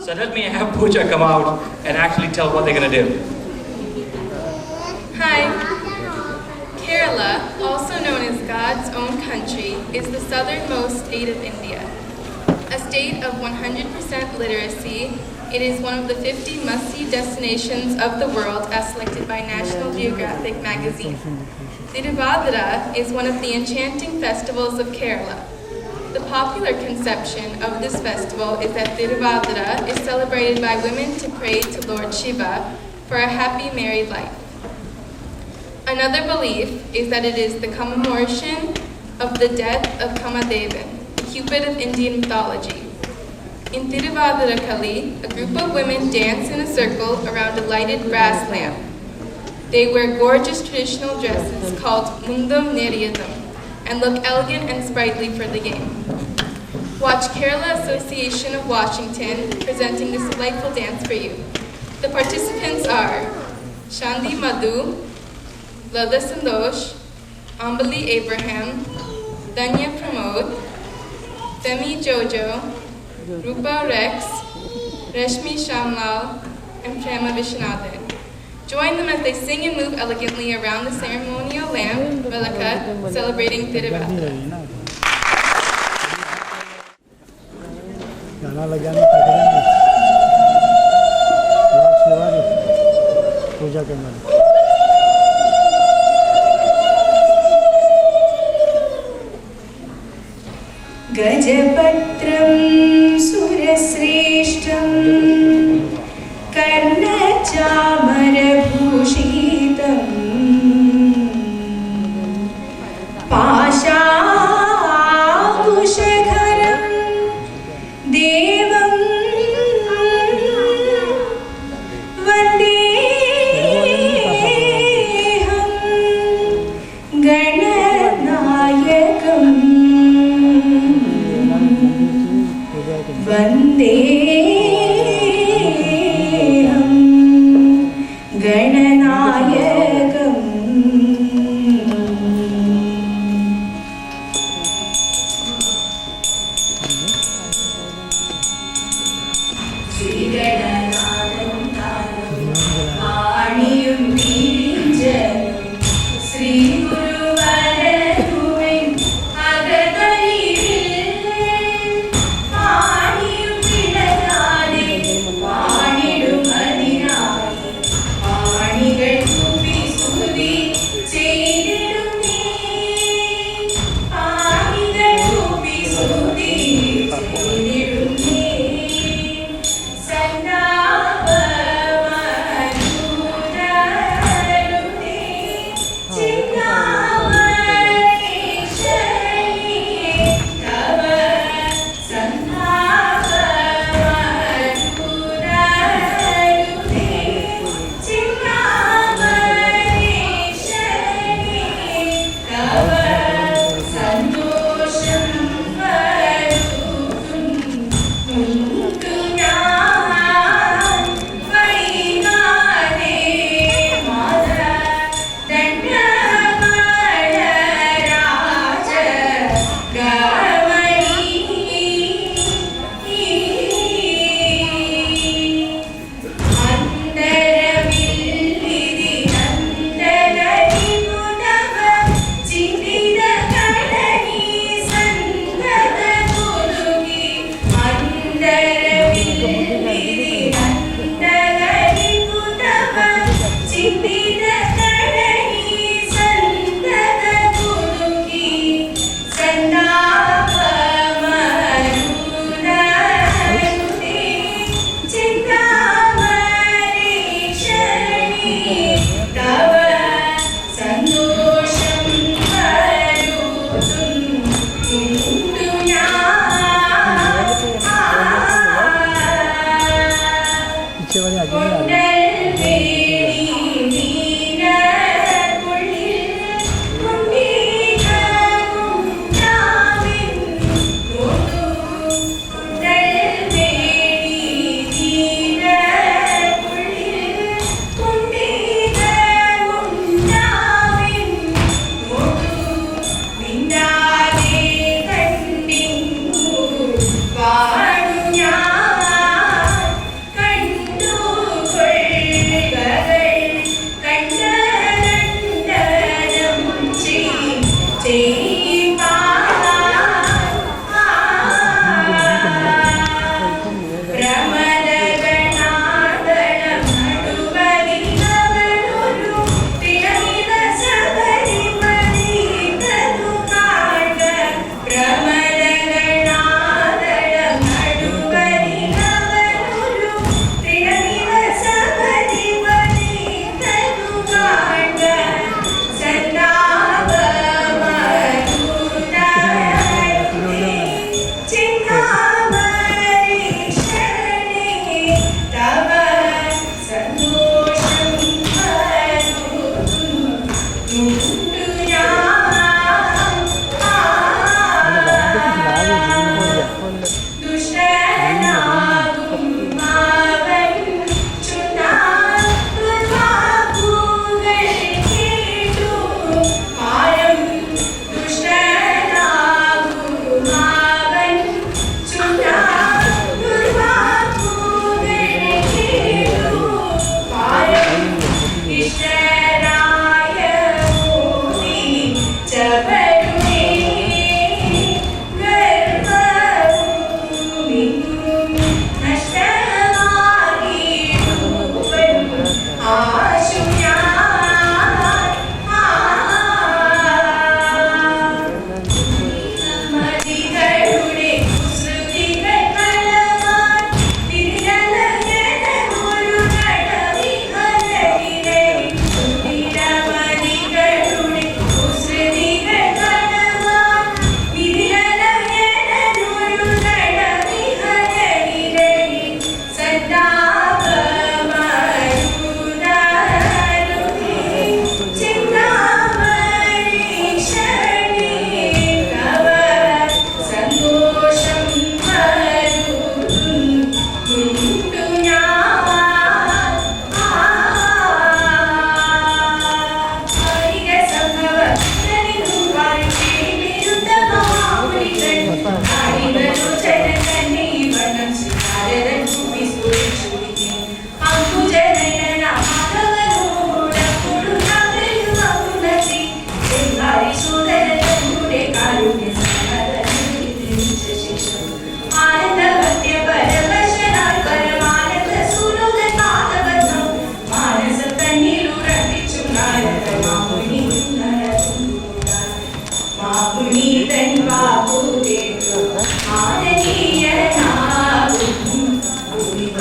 So let me have Pooja come out and actually tell what they're going to do. Hi. Kerala, also known as God's own country, is the southernmost state of India. A state of 100% literacy, it is one of the 50 must-see destinations of the world as selected by National Geographic magazine. Thiruvadira is one of the enchanting festivals of Kerala. The popular conception of this festival is that Thiruvadira is celebrated by women to pray to Lord Shiva for a happy married life. Another belief is that it is the commemoration of the death of Kamadevan, the Cupid of Indian mythology. In Thiruvathirakalli, a group of women dance in a circle around a lighted brass lamp. They wear gorgeous traditional dresses called Mundam Neriyadam and look elegant and sprightly for the game. Watch Kerala Association of Washington presenting this delightful dance for you. The participants are Shandi Madhu, Lada Sandosh, Ambali Abraham, Danya Pramod, Femi Jojo, Rupa Rex, Reshmi Shamlal, and Prema Vishnathan. Join them as they sing and move elegantly around the ceremonial lamp, Velaka, celebrating Thiruvadira. गाना लगाने पड़ेगा last सेवा पूजा करना गजपत्रं सुरश्रेष्ठं कर्णचामरभूषितं पाशाकुशधरं देवं वन्देऽहं गणनायकम् वन्देऽहं गणनायकम् വാണിയും വീഴിഞ്ചനും ശ്രീഗുരുവരരുവിൻ അകതരിയിൽ വാണിയും വിടരാതെ വാണിടുമതിനായി വാണികൾ കൂപ്പി സ്തുതി ചെയ്തിടുന്നേ വാണികൾ കൂപ്പി സ്തുതി ചെയ്തിടുന്നേ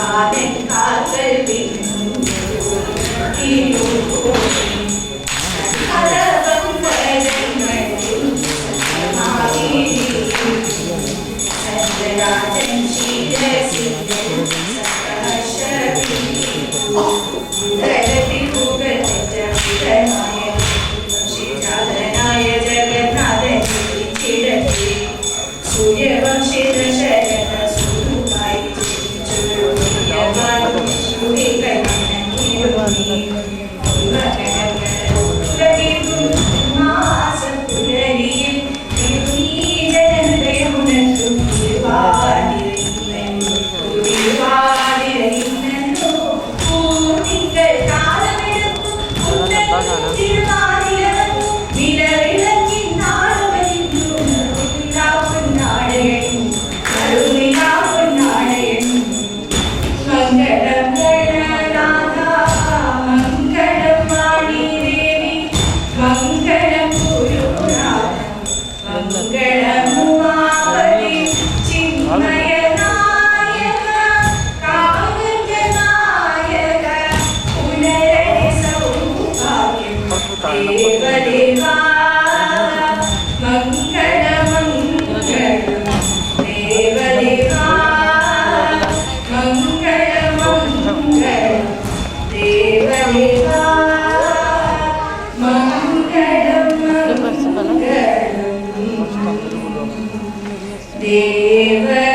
കാതൻ കാതൽ വീണു കലവം വരങ്ങളും സത്യരാജൻ ശീലസിദ്ധൻ സകലശക്തി ായ ജഗന്നാഥൻ സൂര്യവംശിത ശരണ സുഖമായി മാസത്തുരലിയിൽ ജനഹൃദയമുണർത്തും ദേവദേവാ മംഗളമംഗളം ദേവദേവാ മംഗളമംഗളം ദേവദേവാ മംഗളമംഗളം ദേവ